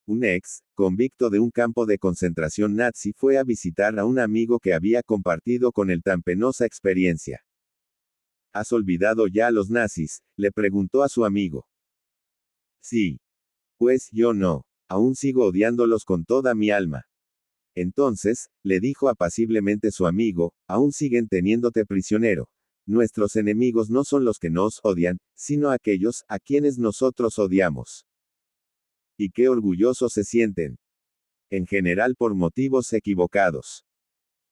Un ex, convicto de un campo de concentración nazi, fue a visitar a un amigo que había compartido con él tan penosa experiencia. ¿Has olvidado ya a los nazis?, le preguntó a su amigo. Sí. Pues yo no. Aún sigo odiándolos con toda mi alma. Entonces, le dijo apaciblemente su amigo, aún siguen teniéndote prisionero. Nuestros enemigos no son los que nos odian, sino aquellos a quienes nosotros odiamos. Y qué orgullosos se sienten. En general por motivos equivocados.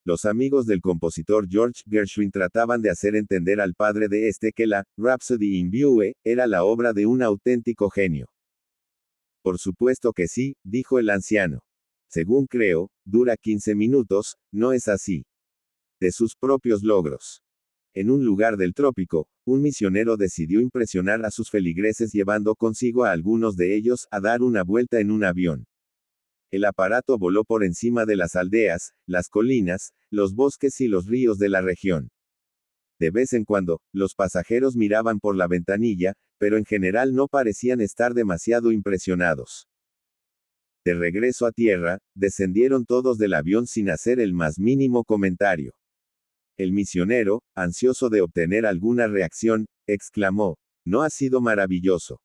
Los amigos del compositor George Gershwin trataban de hacer entender al padre de este que la Rhapsody in Blue era la obra de un auténtico genio. Por supuesto que sí, dijo el anciano. Según creo, dura 15 minutos, ¿no es así? De sus propios logros. En un lugar del trópico, un misionero decidió impresionar a sus feligreses llevando consigo a algunos de ellos a dar una vuelta en un avión. El aparato voló por encima de las aldeas, las colinas, los bosques y los ríos de la región. De vez en cuando, los pasajeros miraban por la ventanilla, pero en general no parecían estar demasiado impresionados. De regreso a tierra, descendieron todos del avión sin hacer el más mínimo comentario. El misionero, ansioso de obtener alguna reacción, exclamó, ¿no ha sido maravilloso?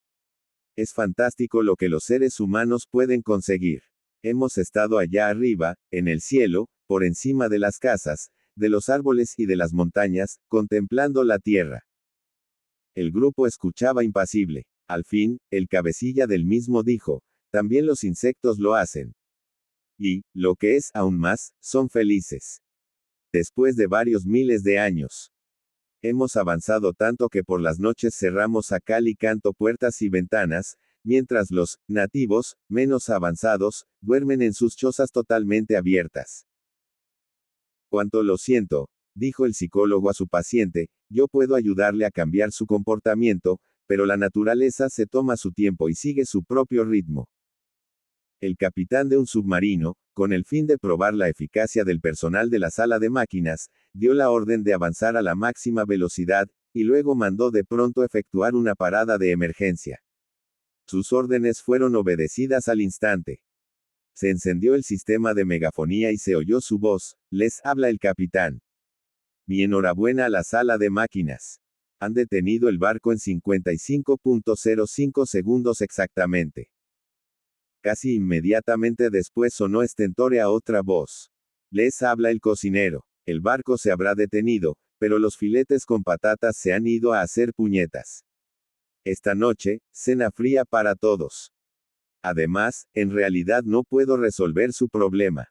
Es fantástico lo que los seres humanos pueden conseguir. Hemos estado allá arriba, en el cielo, por encima de las casas, de los árboles y de las montañas, contemplando la tierra. El grupo escuchaba impasible. Al fin, el cabecilla del mismo dijo, también los insectos lo hacen. Y, lo que es aún más, son felices. Después de varios miles de años. Hemos avanzado tanto que por las noches cerramos a cal y canto puertas y ventanas, mientras los nativos, menos avanzados, duermen en sus chozas totalmente abiertas. Cuánto lo siento, dijo el psicólogo a su paciente, yo puedo ayudarle a cambiar su comportamiento, pero la naturaleza se toma su tiempo y sigue su propio ritmo. El capitán de un submarino, con el fin de probar la eficacia del personal de la sala de máquinas, dio la orden de avanzar a la máxima velocidad, y luego mandó de pronto efectuar una parada de emergencia. Sus órdenes fueron obedecidas al instante. Se encendió el sistema de megafonía y se oyó su voz, les habla el capitán. Mi enhorabuena a la sala de máquinas. Han detenido el barco en 55.05 segundos exactamente. Casi inmediatamente después sonó estentórea otra voz. Les habla el cocinero. El barco se habrá detenido, pero los filetes con patatas se han ido a hacer puñetas. Esta noche, cena fría para todos. Además, en realidad no puedo resolver su problema.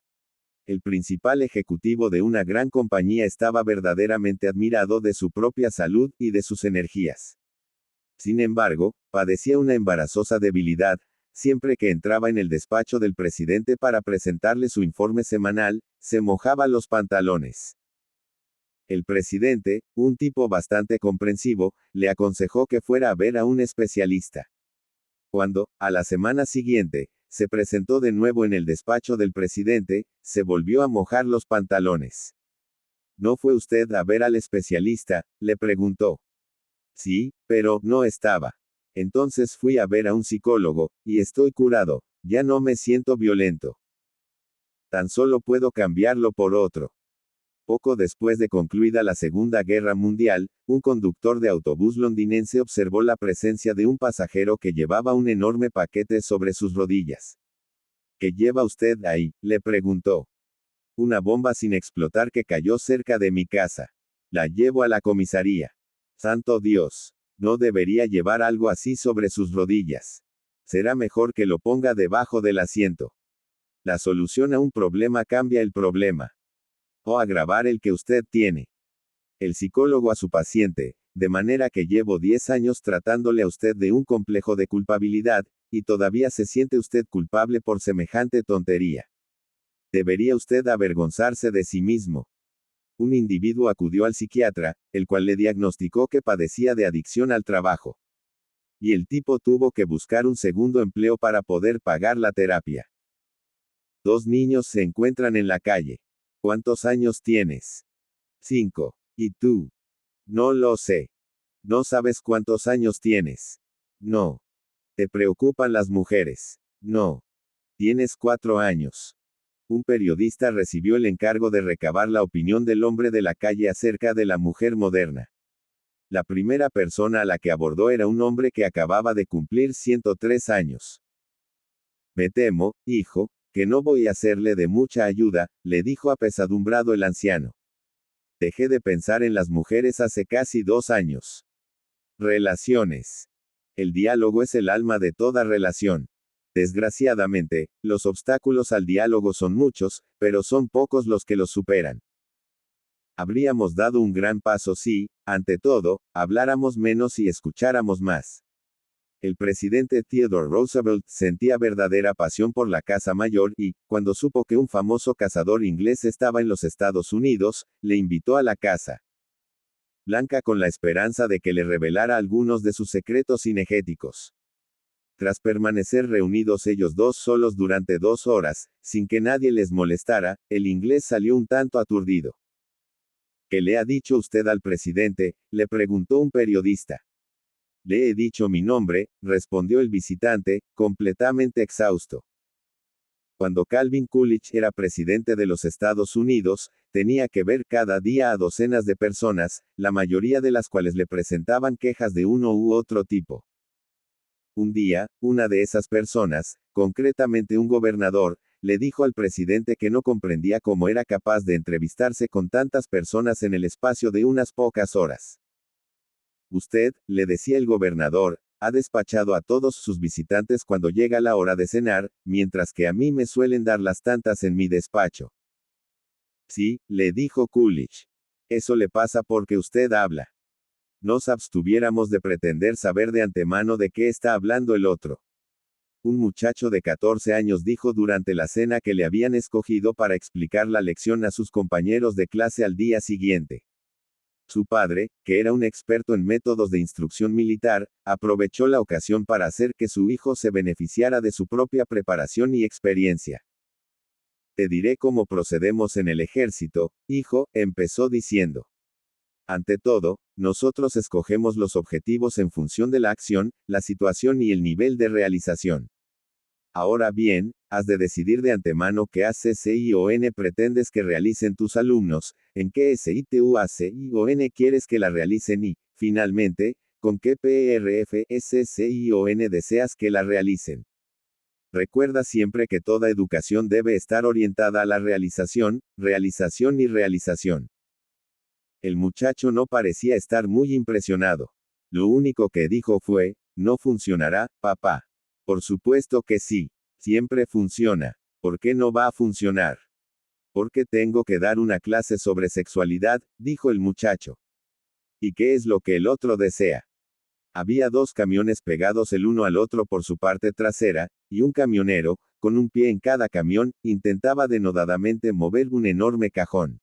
El principal ejecutivo de una gran compañía estaba verdaderamente admirado de su propia salud y de sus energías. Sin embargo, padecía una embarazosa debilidad. Siempre que entraba en el despacho del presidente para presentarle su informe semanal, se mojaba los pantalones. El presidente, un tipo bastante comprensivo, le aconsejó que fuera a ver a un especialista. Cuando, a la semana siguiente, se presentó de nuevo en el despacho del presidente, se volvió a mojar los pantalones. ¿No fue usted a ver al especialista?, le preguntó. Sí, pero no estaba. Entonces fui a ver a un psicólogo, y estoy curado, ya no me siento violento. Tan solo puedo cambiarlo por otro. Poco después de concluida la Segunda Guerra Mundial, un conductor de autobús londinense observó la presencia de un pasajero que llevaba un enorme paquete sobre sus rodillas. ¿Qué lleva usted ahí?, le preguntó. Una bomba sin explotar que cayó cerca de mi casa. La llevo a la comisaría. Santo Dios. No debería llevar algo así sobre sus rodillas. Será mejor que lo ponga debajo del asiento. La solución a un problema cambia el problema. O agravar el que usted tiene. El psicólogo a su paciente, de manera que llevo 10 años tratándole a usted de un complejo de culpabilidad, y todavía se siente usted culpable por semejante tontería. Debería usted avergonzarse de sí mismo. Un individuo acudió al psiquiatra, el cual le diagnosticó que padecía de adicción al trabajo. Y el tipo tuvo que buscar un segundo empleo para poder pagar la terapia. Dos niños se encuentran en la calle. ¿Cuántos años tienes? 5. ¿Y tú? No lo sé. ¿No sabes cuántos años tienes? No. ¿Te preocupan las mujeres? No. Tienes 4 años. Un periodista recibió el encargo de recabar la opinión del hombre de la calle acerca de la mujer moderna. La primera persona a la que abordó era un hombre que acababa de cumplir 103 años. Me temo, hijo, que no voy a serle de mucha ayuda, le dijo apesadumbrado el anciano. Dejé de pensar en las mujeres hace casi 2 años. Relaciones. El diálogo es el alma de toda relación. Desgraciadamente, los obstáculos al diálogo son muchos, pero son pocos los que los superan. Habríamos dado un gran paso si, ante todo, habláramos menos y escucháramos más. El presidente Theodore Roosevelt sentía verdadera pasión por la caza mayor y, cuando supo que un famoso cazador inglés estaba en los Estados Unidos, le invitó a la caza blanca con la esperanza de que le revelara algunos de sus secretos cinegéticos. Tras permanecer reunidos ellos dos solos durante 2 horas, sin que nadie les molestara, el inglés salió un tanto aturdido. ¿Qué le ha dicho usted al presidente?, le preguntó un periodista. Le he dicho mi nombre, respondió el visitante, completamente exhausto. Cuando Calvin Coolidge era presidente de los Estados Unidos, tenía que ver cada día a docenas de personas, la mayoría de las cuales le presentaban quejas de uno u otro tipo. Un día, una de esas personas, concretamente un gobernador, le dijo al presidente que no comprendía cómo era capaz de entrevistarse con tantas personas en el espacio de unas pocas horas. Usted, le decía el gobernador, ha despachado a todos sus visitantes cuando llega la hora de cenar, mientras que a mí me suelen dar las tantas en mi despacho. Sí, le dijo Coolidge. Eso le pasa porque usted habla. Nos abstuviéramos de pretender saber de antemano de qué está hablando el otro. Un muchacho de 14 años dijo durante la cena que le habían escogido para explicar la lección a sus compañeros de clase al día siguiente. Su padre, que era un experto en métodos de instrucción militar, aprovechó la ocasión para hacer que su hijo se beneficiara de su propia preparación y experiencia. Te diré cómo procedemos en el ejército, hijo, empezó diciendo. Ante todo, nosotros escogemos los objetivos en función de la acción, la situación y el nivel de realización. Ahora bien, has de decidir de antemano qué ACCION pretendes que realicen tus alumnos, en qué SITUACION quieres que la realicen y, finalmente, con qué PRFSCION deseas que la realicen. Recuerda siempre que toda educación debe estar orientada a la realización, realización y realización. El muchacho no parecía estar muy impresionado. Lo único que dijo fue, no funcionará, papá. Por supuesto que sí. Siempre funciona. ¿Por qué no va a funcionar? Porque tengo que dar una clase sobre sexualidad, dijo el muchacho. ¿Y qué es lo que el otro desea? Había 2 camiones pegados el uno al otro por su parte trasera, y un camionero, con un pie en cada camión, intentaba denodadamente mover un enorme cajón.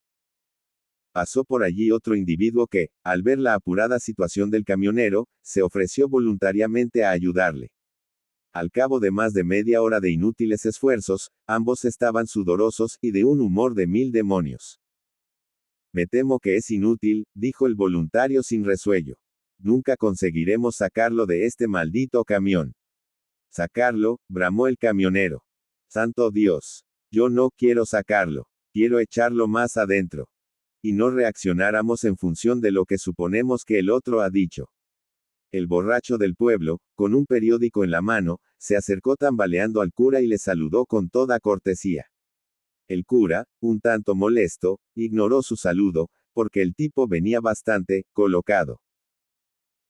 Pasó por allí otro individuo que, al ver la apurada situación del camionero, se ofreció voluntariamente a ayudarle. Al cabo de más de media hora de inútiles esfuerzos, ambos estaban sudorosos y de un humor de 1000 demonios. Me temo que es inútil, dijo el voluntario sin resuello. Nunca conseguiremos sacarlo de este maldito camión. Sacarlo, bramó el camionero. Santo Dios. Yo no quiero sacarlo. Quiero echarlo más adentro. Y no reaccionáramos en función de lo que suponemos que el otro ha dicho. El borracho del pueblo, con un periódico en la mano, se acercó tambaleando al cura y le saludó con toda cortesía. El cura, un tanto molesto, ignoró su saludo, porque el tipo venía bastante colocado.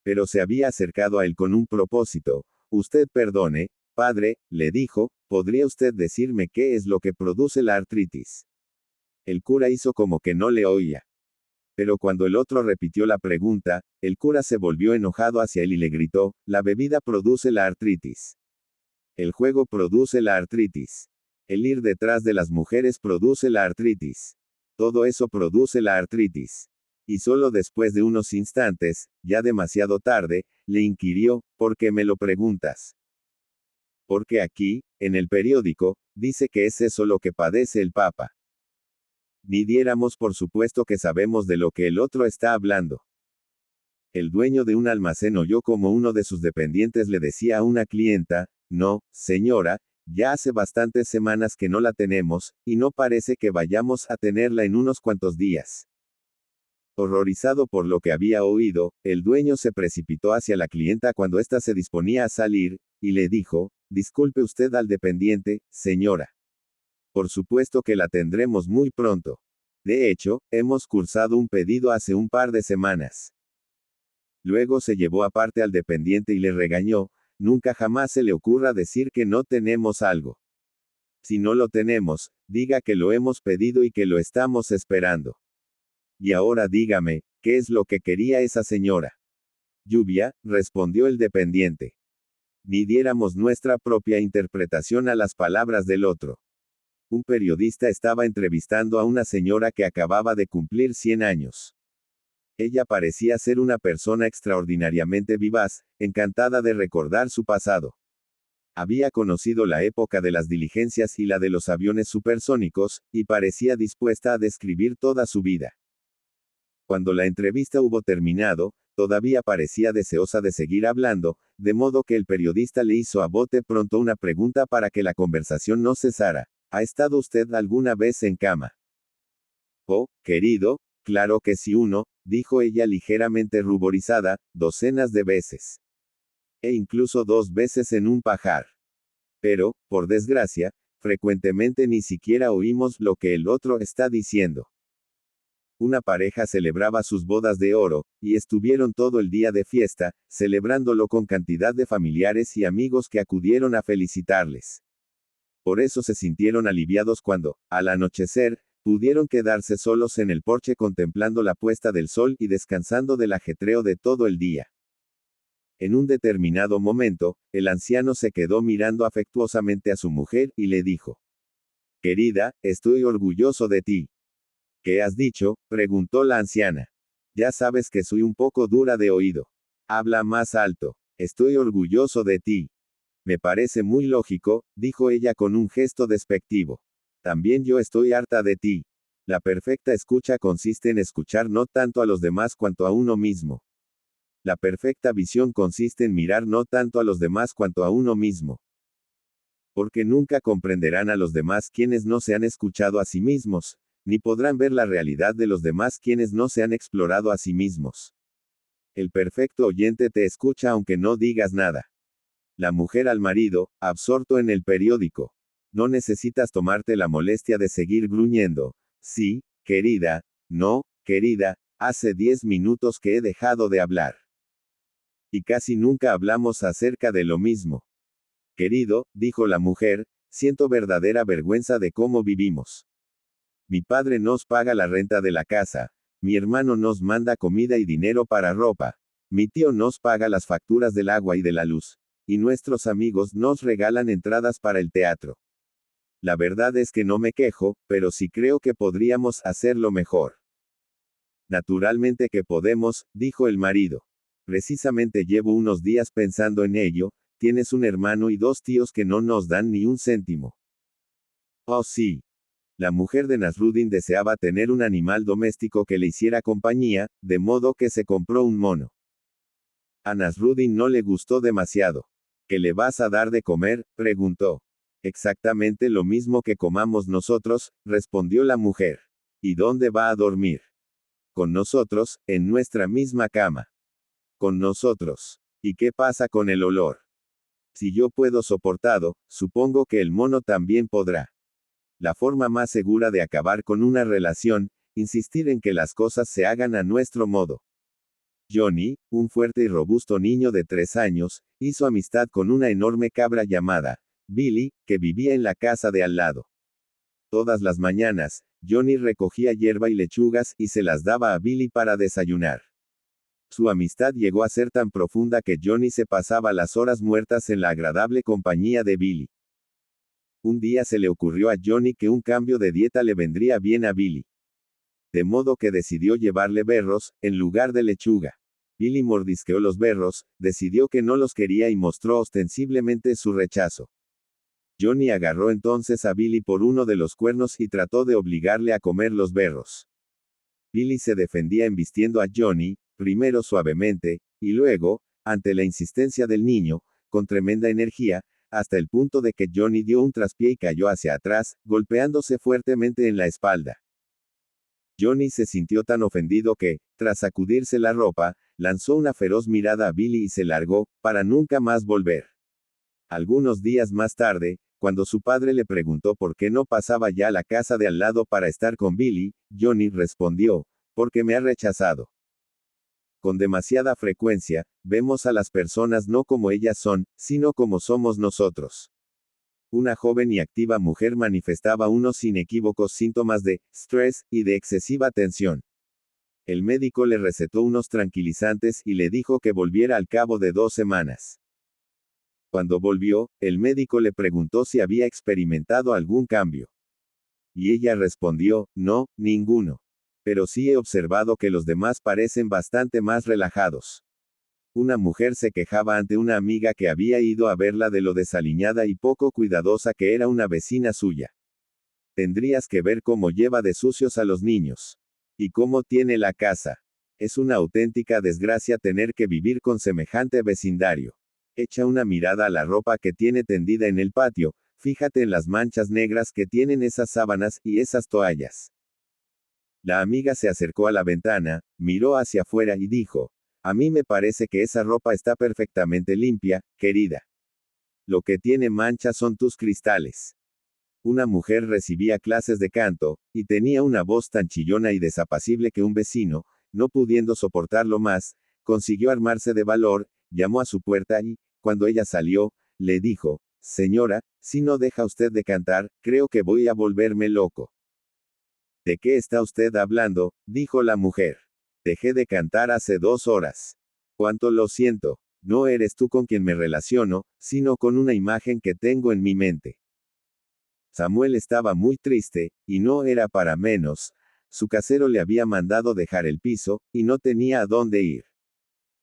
Pero se había acercado a él con un propósito. Usted perdone, padre, le dijo, ¿podría usted decirme qué es lo que produce la artritis? El cura hizo como que no le oía. Pero cuando el otro repitió la pregunta, el cura se volvió enojado hacia él y le gritó, la bebida produce la artritis. El juego produce la artritis. El ir detrás de las mujeres produce la artritis. Todo eso produce la artritis. Y solo después de unos instantes, ya demasiado tarde, le inquirió, ¿por qué me lo preguntas? Porque aquí, en el periódico, dice que es eso lo que padece el Papa. Ni diéramos por supuesto que sabemos de lo que el otro está hablando. El dueño de un almacén oyó como uno de sus dependientes le decía a una clienta, no, señora, Ya hace bastantes semanas que no la tenemos, y no parece que vayamos a tenerla en unos cuantos días. Horrorizado por lo que había oído, el dueño se precipitó hacia la clienta cuando ésta se disponía a salir, y le dijo, disculpe usted al dependiente, señora. Por supuesto que la tendremos muy pronto. De hecho, hemos cursado un pedido hace un par de semanas. Luego se llevó aparte al dependiente y le regañó, nunca jamás se le ocurra decir que no tenemos algo. Si no lo tenemos, diga que lo hemos pedido y que lo estamos esperando. Y ahora dígame, ¿qué es lo que quería esa señora? Lluvia, respondió el dependiente. Ni diéramos nuestra propia interpretación a las palabras del otro. Un periodista estaba entrevistando a una señora que acababa de cumplir 100 años. Ella parecía ser una persona extraordinariamente vivaz, encantada de recordar su pasado. Había conocido la época de las diligencias y la de los aviones supersónicos, y parecía dispuesta a describir toda su vida. Cuando la entrevista hubo terminado, todavía parecía deseosa de seguir hablando, de modo que el periodista le hizo a bote pronto una pregunta para que la conversación no cesara. ¿Ha estado usted alguna vez en cama? Oh, querido, claro que sí dijo ella ligeramente ruborizada, docenas de veces. E incluso 2 veces en un pajar. Pero, por desgracia, frecuentemente ni siquiera oímos lo que el otro está diciendo. Una pareja celebraba sus bodas de oro, y estuvieron todo el día de fiesta, celebrándolo con cantidad de familiares y amigos que acudieron a felicitarles. Por eso se sintieron aliviados cuando, al anochecer, pudieron quedarse solos en el porche contemplando la puesta del sol y descansando del ajetreo de todo el día. En un determinado momento, el anciano se quedó mirando afectuosamente a su mujer y le dijo: Querida, estoy orgulloso de ti. ¿Qué has dicho?, preguntó la anciana. Ya sabes que soy un poco dura de oído. Habla más alto. Estoy orgulloso de ti. Me parece muy lógico, dijo ella con un gesto despectivo. También yo estoy harta de ti. La perfecta escucha consiste en escuchar no tanto a los demás cuanto a uno mismo. La perfecta visión consiste en mirar no tanto a los demás cuanto a uno mismo. Porque nunca comprenderán a los demás quienes no se han escuchado a sí mismos, ni podrán ver la realidad de los demás quienes no se han explorado a sí mismos. El perfecto oyente te escucha aunque no digas nada. La mujer al marido, absorto en el periódico. No necesitas tomarte la molestia de seguir gruñendo. Sí, querida, no, querida, hace 10 minutos que he dejado de hablar. Y casi nunca hablamos acerca de lo mismo. Querido, dijo la mujer, siento verdadera vergüenza de cómo vivimos. Mi padre nos paga la renta de la casa, mi hermano nos manda comida y dinero para ropa, mi tío nos paga las facturas del agua y de la luz, y nuestros amigos nos regalan entradas para el teatro. La verdad es que no me quejo, pero sí creo que podríamos hacerlo mejor. Naturalmente que podemos, dijo el marido. Precisamente llevo unos días pensando en ello, tienes un hermano y 2 tíos que no nos dan ni un céntimo. Oh sí. La mujer de Nasruddin deseaba tener un animal doméstico que le hiciera compañía, de modo que se compró un mono. A Nasruddin no le gustó demasiado. ¿Qué le vas a dar de comer?, preguntó. Exactamente lo mismo que comamos nosotros, respondió la mujer. ¿Y dónde va a dormir? Con nosotros, en nuestra misma cama. Con nosotros. ¿Y qué pasa con el olor? Si yo puedo soportarlo, supongo que el mono también podrá. La forma más segura de acabar con una relación, insistir en que las cosas se hagan a nuestro modo. Johnny, un fuerte y robusto niño de 3 años, hizo amistad con una enorme cabra llamada Billy, que vivía en la casa de al lado. Todas las mañanas, Johnny recogía hierba y lechugas y se las daba a Billy para desayunar. Su amistad llegó a ser tan profunda que Johnny se pasaba las horas muertas en la agradable compañía de Billy. Un día se le ocurrió a Johnny que un cambio de dieta le vendría bien a Billy. De modo que decidió llevarle berros, en lugar de lechuga. Billy mordisqueó los berros, decidió que no los quería y mostró ostensiblemente su rechazo. Johnny agarró entonces a Billy por uno de los cuernos y trató de obligarle a comer los berros. Billy se defendía embistiendo a Johnny, primero suavemente, y luego, ante la insistencia del niño, con tremenda energía, hasta el punto de que Johnny dio un traspié y cayó hacia atrás, golpeándose fuertemente en la espalda. Johnny se sintió tan ofendido que, tras sacudirse la ropa, lanzó una feroz mirada a Billy y se largó, para nunca más volver. Algunos días más tarde, cuando su padre le preguntó por qué no pasaba ya a la casa de al lado para estar con Billy, Johnny respondió, porque me ha rechazado. Con demasiada frecuencia, vemos a las personas no como ellas son, sino como somos nosotros. Una joven y activa mujer manifestaba unos inequívocos síntomas de estrés y de excesiva tensión. El médico le recetó unos tranquilizantes y le dijo que volviera al cabo de 2 semanas. Cuando volvió, el médico le preguntó si había experimentado algún cambio. Y ella respondió, no, ninguno. Pero sí he observado que los demás parecen bastante más relajados. Una mujer se quejaba ante una amiga que había ido a verla de lo desaliñada y poco cuidadosa que era una vecina suya. Tendrías que ver cómo lleva de sucios a los niños. Y cómo tiene la casa. Es una auténtica desgracia tener que vivir con semejante vecindario. Echa una mirada a la ropa que tiene tendida en el patio, fíjate en las manchas negras que tienen esas sábanas y esas toallas. La amiga se acercó a la ventana, miró hacia afuera y dijo, a mí me parece que esa ropa está perfectamente limpia, querida. Lo que tiene manchas son tus cristales. Una mujer recibía clases de canto, y tenía una voz tan chillona y desapacible que un vecino, no pudiendo soportarlo más, consiguió armarse de valor, llamó a su puerta y, cuando ella salió, le dijo, señora, si no deja usted de cantar, creo que voy a volverme loco. ¿De qué está usted hablando?, dijo la mujer. Dejé de cantar hace 2 horas. Cuánto lo siento, no eres tú con quien me relaciono, sino con una imagen que tengo en mi mente. Samuel estaba muy triste, y no era para menos. Su casero le había mandado dejar el piso, y no tenía a dónde ir.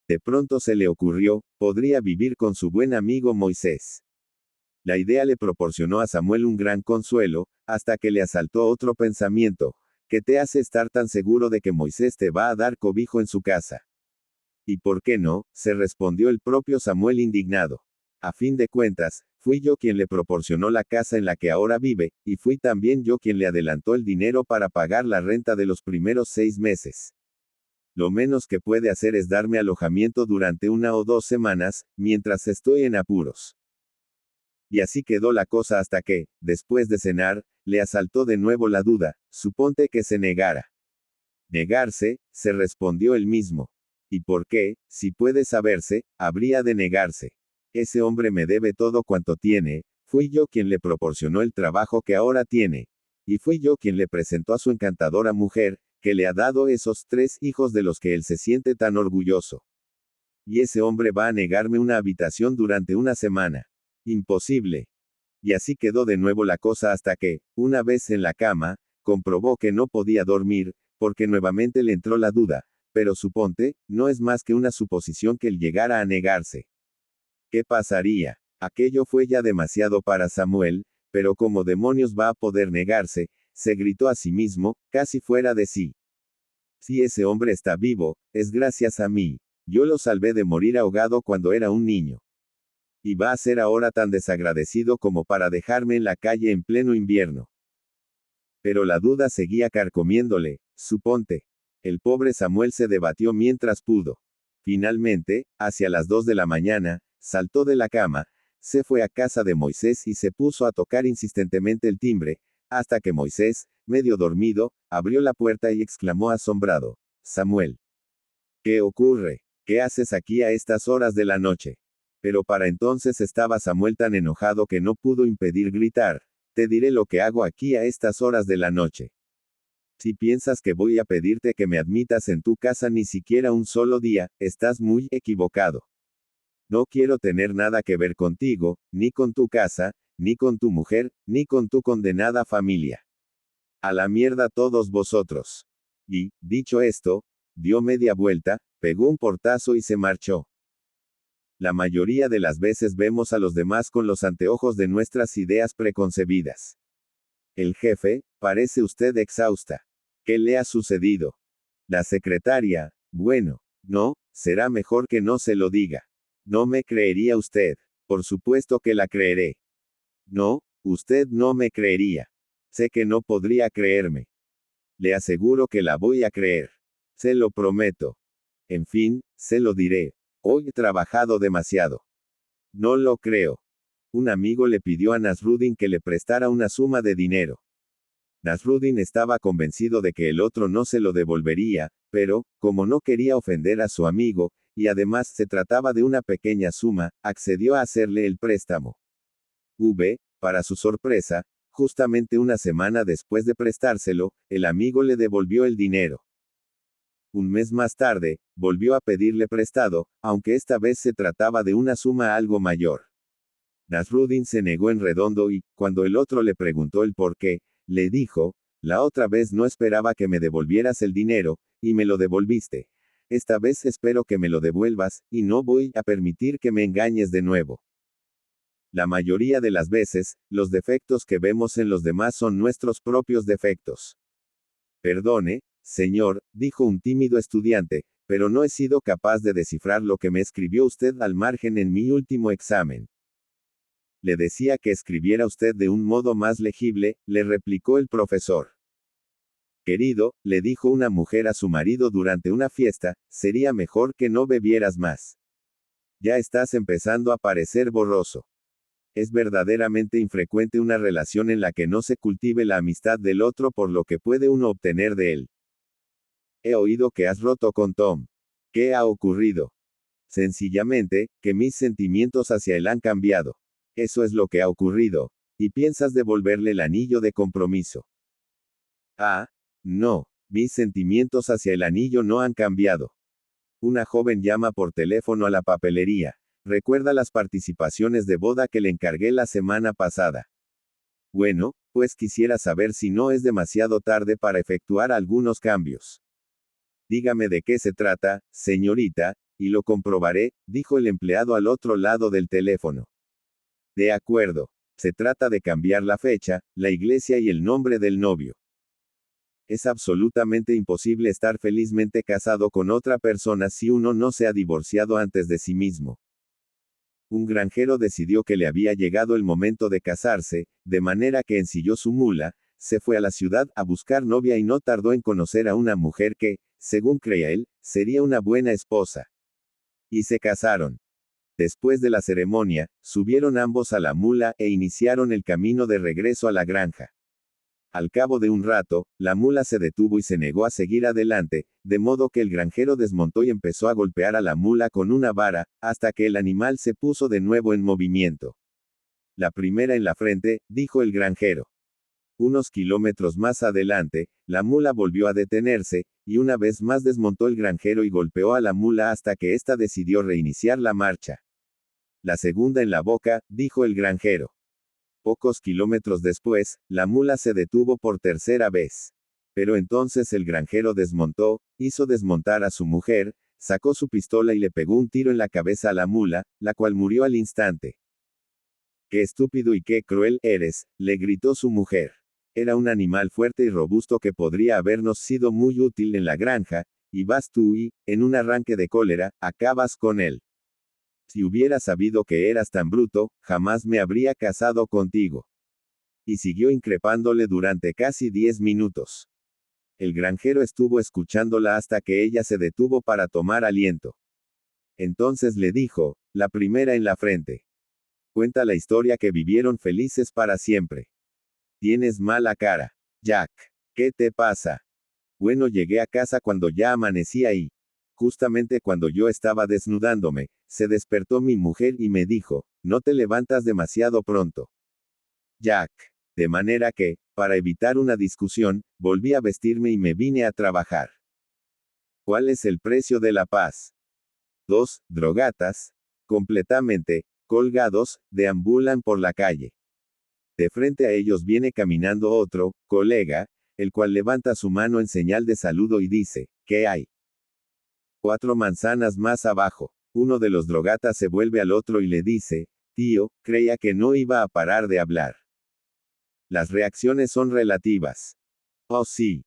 De pronto se le ocurrió, podría vivir con su buen amigo Moisés. La idea le proporcionó a Samuel un gran consuelo, hasta que le asaltó otro pensamiento, que te hace estar tan seguro de que Moisés te va a dar cobijo en su casa. ¿Y por qué no?, se respondió el propio Samuel indignado. A fin de cuentas, fui yo quien le proporcionó la casa en la que ahora vive, y fui también yo quien le adelantó el dinero para pagar la renta de los primeros 6 meses. Lo menos que puede hacer es darme alojamiento durante 1 o 2 semanas, mientras estoy en apuros. Y así quedó la cosa hasta que, después de cenar, le asaltó de nuevo la duda, suponte que se negara. Negarse, se respondió él mismo. ¿Y por qué, si puede saberse, habría de negarse? Ese hombre me debe todo cuanto tiene, fui yo quien le proporcionó el trabajo que ahora tiene, y fui yo quien le presentó a su encantadora mujer, que le ha dado esos 3 hijos de los que él se siente tan orgulloso. Y ese hombre va a negarme una habitación durante 1 semana. Imposible. Y así quedó de nuevo la cosa hasta que, una vez en la cama, comprobó que no podía dormir, porque nuevamente le entró la duda, pero suponte, no es más que una suposición que él llegara a negarse. ¿Qué pasaría? Aquello fue ya demasiado para Samuel, pero ¿cómo demonios va a poder negarse?, se gritó a sí mismo, casi fuera de sí. Si ese hombre está vivo, es gracias a mí. Yo lo salvé de morir ahogado cuando era un niño. Y va a ser ahora tan desagradecido como para dejarme en la calle en pleno invierno. Pero la duda seguía carcomiéndole, suponte. El pobre Samuel se debatió mientras pudo. Finalmente, hacia las 2 de la mañana, saltó de la cama, se fue a casa de Moisés y se puso a tocar insistentemente el timbre, hasta que Moisés, medio dormido, abrió la puerta y exclamó asombrado, Samuel. ¿Qué ocurre? ¿Qué haces aquí a estas horas de la noche? Pero para entonces estaba Samuel tan enojado que no pudo impedir gritar, te diré lo que hago aquí a estas horas de la noche. Si piensas que voy a pedirte que me admitas en tu casa ni siquiera un solo día, estás muy equivocado. No quiero tener nada que ver contigo, ni con tu casa, ni con tu mujer, ni con tu condenada familia. A la mierda todos vosotros. Y, dicho esto, dio media vuelta, pegó un portazo y se marchó. La mayoría de las veces vemos a los demás con los anteojos de nuestras ideas preconcebidas. El jefe, parece usted exhausta. ¿Qué le ha sucedido? La secretaria, bueno, no, será mejor que no se lo diga. No me creería usted. Por supuesto que la creeré. No, usted no me creería. Sé que no podría creerme. Le aseguro que la voy a creer. Se lo prometo. En fin, se lo diré. Hoy he trabajado demasiado. No lo creo. Un amigo le pidió a Nasruddin que le prestara una suma de dinero. Nasruddin estaba convencido de que el otro no se lo devolvería, pero, como no quería ofender a su amigo, y además se trataba de una pequeña suma, accedió a hacerle el préstamo. Para su sorpresa, justamente una semana después de prestárselo, el amigo le devolvió el dinero. Un mes más tarde, volvió a pedirle prestado, aunque esta vez se trataba de una suma algo mayor. Nasruddin se negó en redondo y, cuando el otro le preguntó el por qué, le dijo, la otra vez no esperaba que me devolvieras el dinero, y me lo devolviste. Esta vez espero que me lo devuelvas, y no voy a permitir que me engañes de nuevo. La mayoría de las veces, los defectos que vemos en los demás son nuestros propios defectos. Perdone, señor, dijo un tímido estudiante, pero no he sido capaz de descifrar lo que me escribió usted al margen en mi último examen. Le decía que escribiera usted de un modo más legible, le replicó el profesor. Querido, le dijo una mujer a su marido durante una fiesta, sería mejor que no bebieras más. Ya estás empezando a parecer borroso. Es verdaderamente infrecuente una relación en la que no se cultive la amistad del otro por lo que puede uno obtener de él. He oído que has roto con Tom. ¿Qué ha ocurrido? Sencillamente, que mis sentimientos hacia él han cambiado. Eso es lo que ha ocurrido. Y piensas devolverle el anillo de compromiso. Ah, no, mis sentimientos hacia el anillo no han cambiado. Una joven llama por teléfono a la papelería. Recuerda las participaciones de boda que le encargué la semana pasada. Bueno, pues quisiera saber si no es demasiado tarde para efectuar algunos cambios. Dígame de qué se trata, señorita, y lo comprobaré, dijo el empleado al otro lado del teléfono. De acuerdo. Se trata de cambiar la fecha, la iglesia y el nombre del novio. Es absolutamente imposible estar felizmente casado con otra persona si uno no se ha divorciado antes de sí mismo. Un granjero decidió que le había llegado el momento de casarse, de manera que ensilló su mula, se fue a la ciudad a buscar novia y no tardó en conocer a una mujer que, según creía él, sería una buena esposa. Y se casaron. Después de la ceremonia, subieron ambos a la mula e iniciaron el camino de regreso a la granja. Al cabo de un rato, la mula se detuvo y se negó a seguir adelante, de modo que el granjero desmontó y empezó a golpear a la mula con una vara, hasta que el animal se puso de nuevo en movimiento. La primera en la frente, dijo el granjero. Unos kilómetros más adelante, la mula volvió a detenerse, y una vez más desmontó el granjero y golpeó a la mula hasta que ésta decidió reiniciar la marcha. La segunda en la boca, dijo el granjero. Pocos kilómetros después, la mula se detuvo por tercera vez. Pero entonces el granjero desmontó, hizo desmontar a su mujer, sacó su pistola y le pegó un tiro en la cabeza a la mula, la cual murió al instante. ¡Qué estúpido y qué cruel eres!, le gritó su mujer. Era un animal fuerte y robusto que podría habernos sido muy útil en la granja, y vas tú y, en un arranque de cólera, acabas con él. Si hubiera sabido que eras tan bruto, jamás me habría casado contigo. Y siguió increpándole durante casi 10 minutos. El granjero estuvo escuchándola hasta que ella se detuvo para tomar aliento. Entonces le dijo, la primera en la frente. Cuenta la historia que vivieron felices para siempre. Tienes mala cara, Jack. ¿Qué te pasa? Bueno, llegué a casa cuando ya amanecía y, justamente cuando yo estaba desnudándome, se despertó mi mujer y me dijo, no te levantas demasiado pronto, Jack. De manera que, para evitar una discusión, volví a vestirme y me vine a trabajar. ¿Cuál es el precio de la paz? 2 drogatas, completamente colgados, deambulan por la calle. De frente a ellos viene caminando otro colega, el cual levanta su mano en señal de saludo y dice, ¿qué hay? 4 manzanas más abajo, uno de los drogatas se vuelve al otro y le dice, tío, creía que no iba a parar de hablar. Las reacciones son relativas. Oh sí.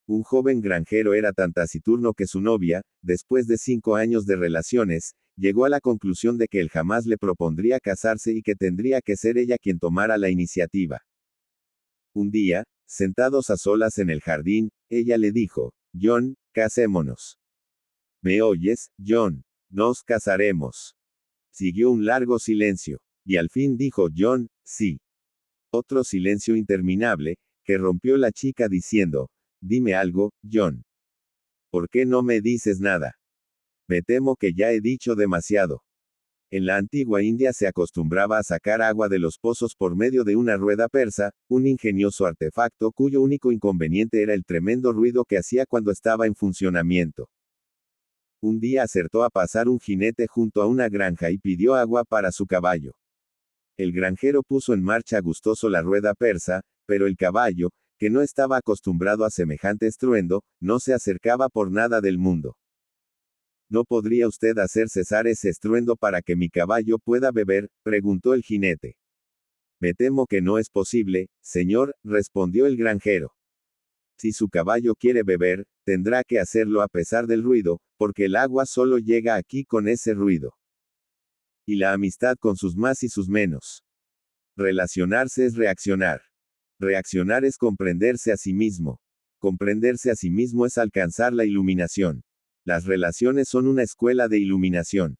Un joven granjero era tan taciturno que su novia, después de 5 años de relaciones, llegó a la conclusión de que él jamás le propondría casarse y que tendría que ser ella quien tomara la iniciativa. Un día, sentados a solas en el jardín, ella le dijo, John, casémonos. ¿Me oyes, John? Nos casaremos. Siguió un largo silencio. Y al fin dijo John, sí. Otro silencio interminable, que rompió la chica diciendo, dime algo, John. ¿Por qué no me dices nada? Me temo que ya he dicho demasiado. En la antigua India se acostumbraba a sacar agua de los pozos por medio de una rueda persa, un ingenioso artefacto cuyo único inconveniente era el tremendo ruido que hacía cuando estaba en funcionamiento. Un día acertó a pasar un jinete junto a una granja y pidió agua para su caballo. El granjero puso en marcha gustoso la rueda persa, pero el caballo, que no estaba acostumbrado a semejante estruendo, no se acercaba por nada del mundo. ¿No podría usted hacer cesar ese estruendo para que mi caballo pueda beber?, preguntó el jinete. Me temo que no es posible, señor, respondió el granjero. Si su caballo quiere beber, tendrá que hacerlo a pesar del ruido, porque el agua solo llega aquí con ese ruido. Y la amistad con sus más y sus menos. Relacionarse es reaccionar. Reaccionar es comprenderse a sí mismo. Comprenderse a sí mismo es alcanzar la iluminación. Las relaciones son una escuela de iluminación.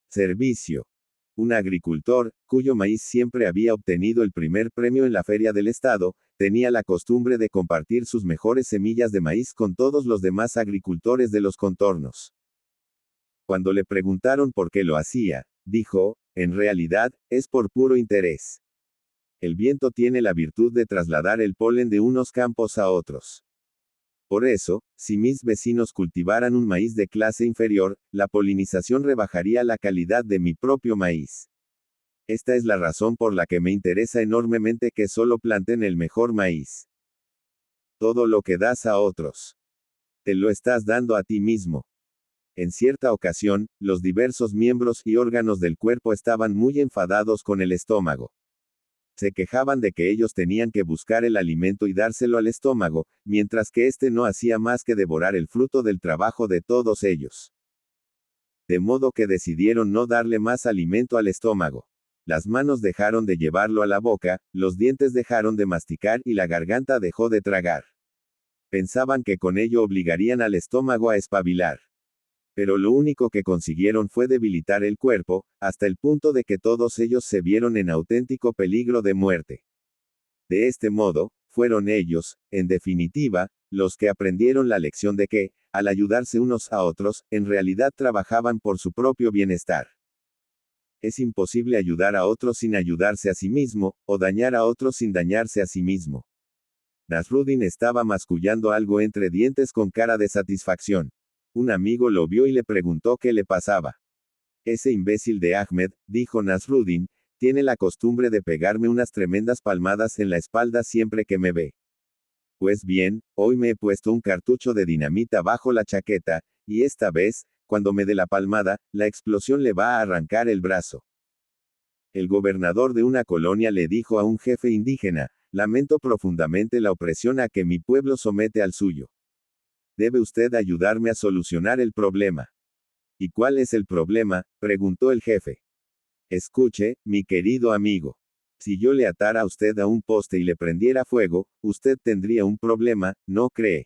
Servicio. Un agricultor, cuyo maíz siempre había obtenido el primer premio en la feria del estado, tenía la costumbre de compartir sus mejores semillas de maíz con todos los demás agricultores de los contornos. Cuando le preguntaron por qué lo hacía, dijo, en realidad, es por puro interés. El viento tiene la virtud de trasladar el polen de unos campos a otros. Por eso, si mis vecinos cultivaran un maíz de clase inferior, la polinización rebajaría la calidad de mi propio maíz. Esta es la razón por la que me interesa enormemente que solo planten el mejor maíz. Todo lo que das a otros, te lo estás dando a ti mismo. En cierta ocasión, los diversos miembros y órganos del cuerpo estaban muy enfadados con el estómago. Se quejaban de que ellos tenían que buscar el alimento y dárselo al estómago, mientras que éste no hacía más que devorar el fruto del trabajo de todos ellos. De modo que decidieron no darle más alimento al estómago. Las manos dejaron de llevarlo a la boca, los dientes dejaron de masticar y la garganta dejó de tragar. Pensaban que con ello obligarían al estómago a espabilar. Pero lo único que consiguieron fue debilitar el cuerpo, hasta el punto de que todos ellos se vieron en auténtico peligro de muerte. De este modo, fueron ellos, en definitiva, los que aprendieron la lección de que, al ayudarse unos a otros, en realidad trabajaban por su propio bienestar. Es imposible ayudar a otros sin ayudarse a sí mismo, o dañar a otros sin dañarse a sí mismo. Nasruddin estaba mascullando algo entre dientes con cara de satisfacción. Un amigo lo vio y le preguntó qué le pasaba. Ese imbécil de Ahmed, dijo Nasruddin, tiene la costumbre de pegarme unas tremendas palmadas en la espalda siempre que me ve. Pues bien, hoy me he puesto un cartucho de dinamita bajo la chaqueta, y esta vez, cuando me dé la palmada, la explosión le va a arrancar el brazo. El gobernador de una colonia le dijo a un jefe indígena, lamento profundamente la opresión a que mi pueblo somete al suyo. Debe usted ayudarme a solucionar el problema. ¿Y cuál es el problema?, preguntó el jefe. Escuche, mi querido amigo. Si yo le atara a usted a un poste y le prendiera fuego, usted tendría un problema, ¿no cree?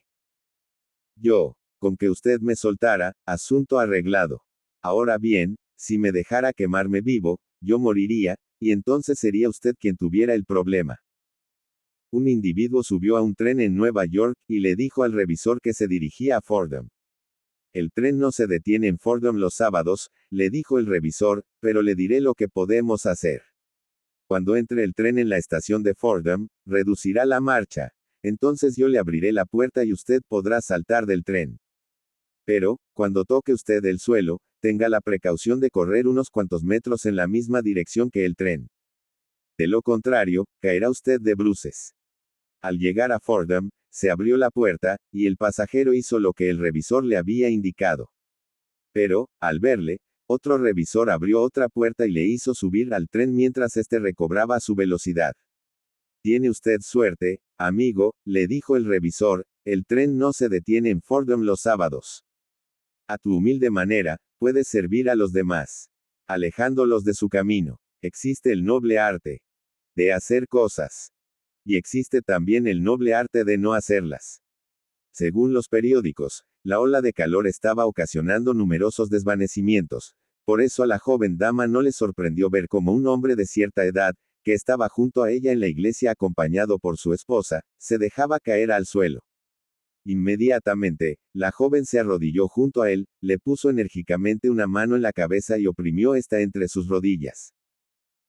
Con que usted me soltara, asunto arreglado. Ahora bien, si me dejara quemarme vivo, yo moriría, y entonces sería usted quien tuviera el problema. Un individuo subió a un tren en Nueva York, y le dijo al revisor que se dirigía a Fordham. El tren no se detiene en Fordham los sábados, le dijo el revisor, pero le diré lo que podemos hacer. Cuando entre el tren en la estación de Fordham, reducirá la marcha. Entonces yo le abriré la puerta y usted podrá saltar del tren. Pero, cuando toque usted el suelo, tenga la precaución de correr unos cuantos metros en la misma dirección que el tren. De lo contrario, caerá usted de bruces. Al llegar a Fordham, se abrió la puerta, y el pasajero hizo lo que el revisor le había indicado. Pero, al verle, otro revisor abrió otra puerta y le hizo subir al tren mientras éste recobraba su velocidad. Tiene usted suerte, amigo, le dijo el revisor, el tren no se detiene en Fordham los sábados. A tu humilde manera, Puedes servir a los demás, alejándolos de su camino. Existe el noble arte de hacer cosas. Y existe también el noble arte de no hacerlas. Según los periódicos, la ola de calor estaba ocasionando numerosos desvanecimientos. Por eso a la joven dama no le sorprendió ver cómo un hombre de cierta edad, que estaba junto a ella en la iglesia acompañado por su esposa, se dejaba caer al suelo. Inmediatamente, la joven se arrodilló junto a él, le puso enérgicamente una mano en la cabeza y oprimió esta entre sus rodillas.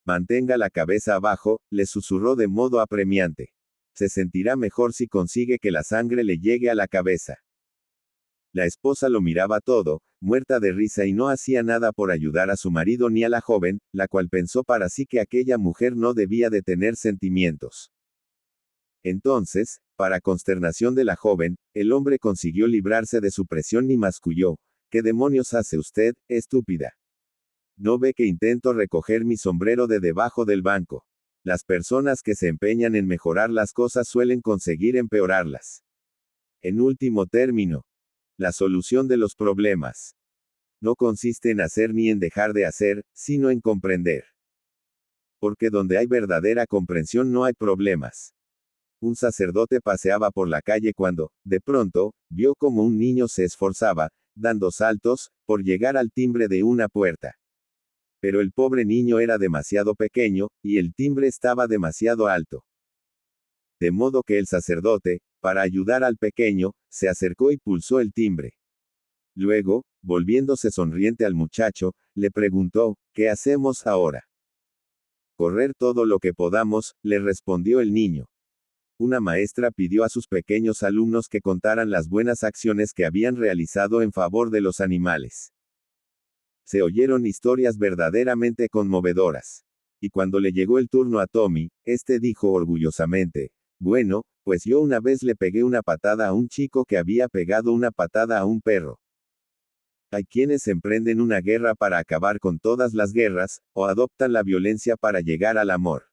Mantenga la cabeza abajo, le susurró de modo apremiante. Se sentirá mejor si consigue que la sangre le llegue a la cabeza. La esposa lo miraba todo, muerta de risa y no hacía nada por ayudar a su marido ni a la joven, la cual pensó para sí que aquella mujer no debía de tener sentimientos. Entonces, para consternación de la joven, el hombre consiguió librarse de su presión y masculló: ¿Qué demonios hace usted, estúpida? ¿No ve que intento recoger mi sombrero de debajo del banco? Las personas que se empeñan en mejorar las cosas suelen conseguir empeorarlas. En último término, la solución de los problemas no consiste en hacer ni en dejar de hacer, sino en comprender. Porque donde hay verdadera comprensión no hay problemas. Un sacerdote paseaba por la calle cuando, de pronto, vio como un niño se esforzaba, dando saltos, por llegar al timbre de una puerta. Pero el pobre niño era demasiado pequeño, y el timbre estaba demasiado alto. De modo que el sacerdote, para ayudar al pequeño, se acercó y pulsó el timbre. Luego, volviéndose sonriente al muchacho, le preguntó: ¿Qué hacemos ahora? Correr todo lo que podamos, le respondió el niño. Una maestra pidió a sus pequeños alumnos que contaran las buenas acciones que habían realizado en favor de los animales. Se oyeron historias verdaderamente conmovedoras. Y cuando le llegó el turno a Tommy, este dijo orgullosamente: bueno, pues yo una vez le pegué una patada a un chico que había pegado una patada a un perro. Hay quienes emprenden una guerra para acabar con todas las guerras, o adoptan la violencia para llegar al amor.